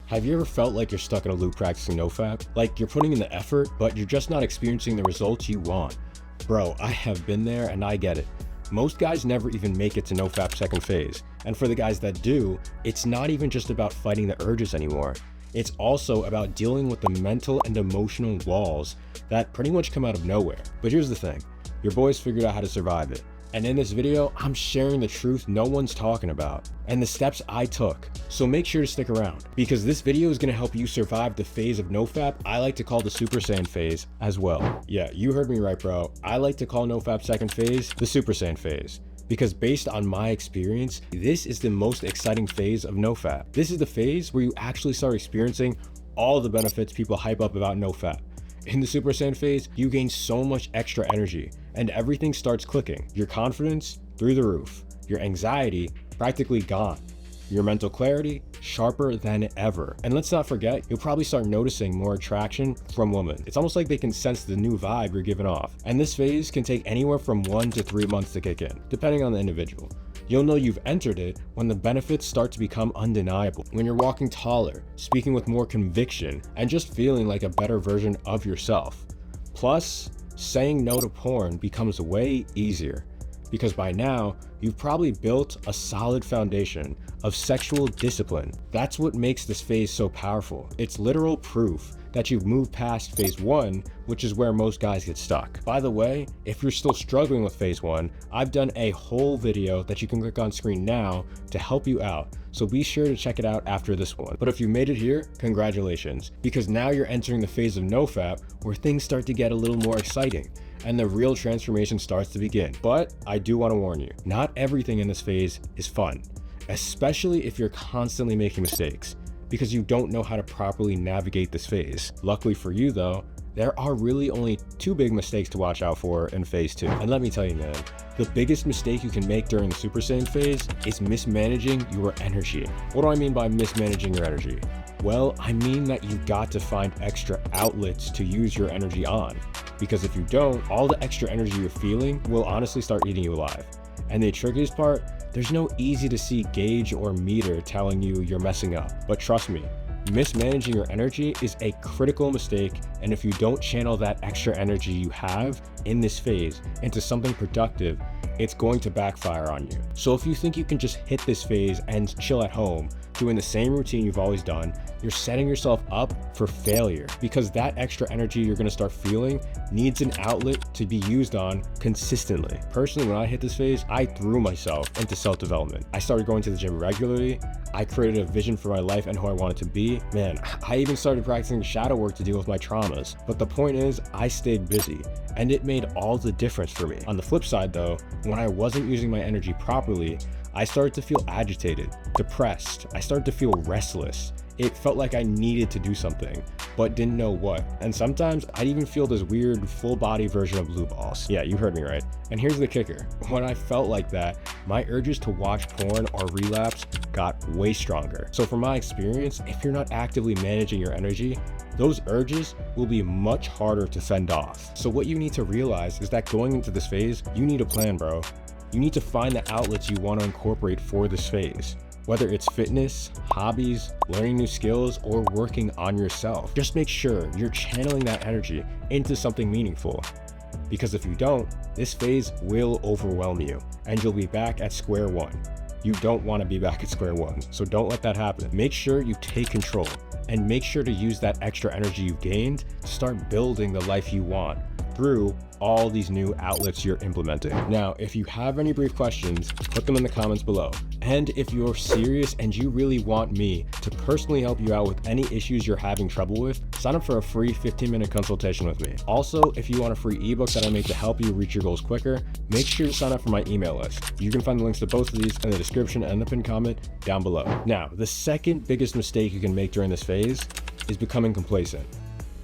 Have you ever felt like you're stuck in a loop practicing Nofap? Like you're putting in the effort, but you're just not experiencing the results you want? Bro, I have been there and I get it. Most guys never even make it to Nofap second phase. And for the guys that do, it's not even just about fighting the urges anymore. It's also about dealing with the mental and emotional walls that pretty much come out of nowhere. But here's the thing, your boys figured out how to survive it. And in this video, I'm sharing the truth no one's talking about and the steps I took. So make sure to stick around because this video is going to help you survive the phase of Nofap I like to call the Super Saiyan phase as well. Yeah, you heard me right, bro. I like to call Nofap second phase the Super Saiyan phase. Because based on my experience, this is the most exciting phase of Nofap. This is the phase where you actually start experiencing all the benefits people hype up about Nofap. In the Super Saiyan phase, you gain so much extra energy and everything starts clicking. Your confidence through the roof, your anxiety practically gone, your mental clarity sharper than ever. And let's not forget, you'll probably start noticing more attraction from women. It's almost like they can sense the new vibe you're giving off. And this phase can take anywhere from 1 to 3 months to kick in, depending on the individual. You'll know you've entered it when the benefits start to become undeniable. When you're walking taller, speaking with more conviction, and just feeling like a better version of yourself. Plus, saying no to porn becomes way easier. Because by now, you've probably built a solid foundation of sexual discipline. That's what makes this phase so powerful. It's literal proof that you've moved past phase 1, which is where most guys get stuck. By the way, if you're still struggling with phase 1, I've done a whole video that you can click on screen now to help you out. So be sure to check it out after this one. But if you made it here, congratulations, because now you're entering the phase of Nofap where things start to get a little more exciting and the real transformation starts to begin. But I do want to warn you, not everything in this phase is fun, especially if you're constantly making mistakes because you don't know how to properly navigate this phase. Luckily for you though, there are really only 2 big mistakes to watch out for in phase 2. And let me tell you, man, the biggest mistake you can make during the Super Saiyan phase is mismanaging your energy. What do I mean by mismanaging your energy? Well, I mean that you got to find extra outlets to use your energy on. Because if you don't, all the extra energy you're feeling will honestly start eating you alive. And the trickiest part, there's no easy to see gauge or meter telling you you're messing up. But trust me, mismanaging your energy is a critical mistake, and if you don't channel that extra energy you have in this phase into something productive, it's going to backfire on you. So if you think you can just hit this phase and chill at home, doing the same routine you've always done, you're setting yourself up for failure because that extra energy you're gonna start feeling needs an outlet to be used on consistently. Personally, when I hit this phase, I threw myself into self-development. I started going to the gym regularly. I created a vision for my life and who I wanted to be. Man, I even started practicing shadow work to deal with my traumas. But the point is, I stayed busy and it made all the difference for me. On the flip side though, when I wasn't using my energy properly, I started to feel agitated, depressed. I started to feel restless. It felt like I needed to do something, but didn't know what. And sometimes I'd even feel this weird full body version of blue balls. Yeah, you heard me right. And here's the kicker. When I felt like that, my urges to watch porn or relapse got way stronger. So from my experience, if you're not actively managing your energy, those urges will be much harder to fend off. So what you need to realize is that going into this phase, you need a plan, bro. You need to find the outlets you want to incorporate for this phase. Whether it's fitness, hobbies, learning new skills, or working on yourself. Just make sure you're channeling that energy into something meaningful. Because if you don't, this phase will overwhelm you and you'll be back at square one. You don't want to be back at square one, so don't let that happen. Make sure you take control and make sure to use that extra energy you've gained to start building the life you want through all these new outlets you're implementing. Now, if you have any brief questions, put them in the comments below. And if you're serious and you really want me to personally help you out with any issues you're having trouble with, sign up for a free 15-minute consultation with me. Also, if you want a free ebook that I make to help you reach your goals quicker, make sure to sign up for my email list. You can find the links to both of these in the description and the pinned comment down below. Now, the second biggest mistake you can make during this phase is becoming complacent.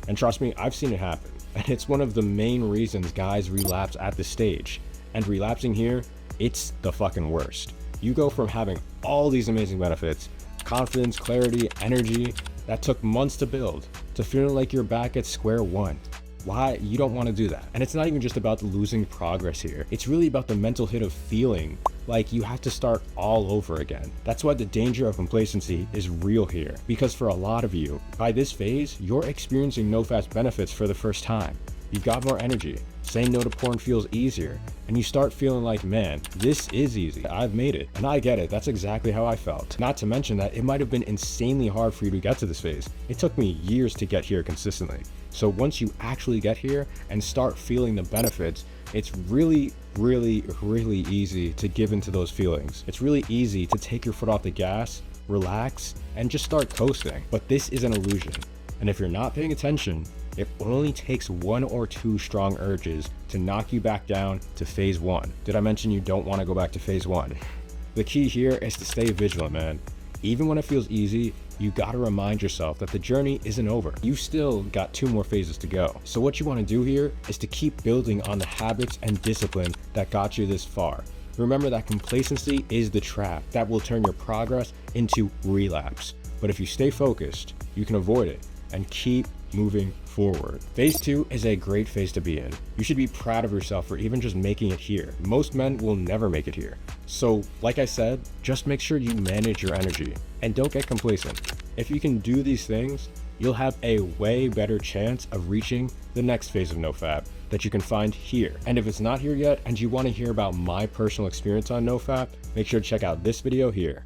And trust me, I've seen it happen. And it's one of the main reasons guys relapse at this stage. And relapsing here, it's the fucking worst. You go from having all these amazing benefits, confidence, clarity, energy that took months to build, to feeling like you're back at square one. Why? You don't want to do that. And it's not even just about the losing progress here. It's really about the mental hit of feeling like you have to start all over again. That's why the danger of complacency is real here, because for a lot of you, by this phase, you're experiencing Nofap's benefits for the first time. You've got more energy, saying no to porn feels easier, and you start feeling like, man, this is easy. I've made it. And I get it, that's exactly how I felt. Not to mention that it might have been insanely hard for you to get to this phase. It took me years to get here consistently. So once you actually get here and start feeling the benefits, it's really easy to give into those feelings. It's really easy to take your foot off the gas, relax, and just start coasting. But this is an illusion. And if you're not paying attention, it only takes 1 or 2 strong urges to knock you back down to phase 1. Did I mention you don't want to go back to phase 1? The key here is to stay vigilant, man. Even when it feels easy, you gotta remind yourself that the journey isn't over. You still got 2 more phases to go. So what you want to do here is to keep building on the habits and discipline that got you this far. Remember that complacency is the trap that will turn your progress into relapse. But if you stay focused, you can avoid it and keep moving forward. Phase 2 is a great phase to be in. You should be proud of yourself for even just making it here. Most men will never make it here. So like I said, just make sure you manage your energy and don't get complacent. If you can do these things, you'll have a way better chance of reaching the next phase of Nofap that you can find here. And if it's not here yet and you want to hear about my personal experience on Nofap, make sure to check out this video here.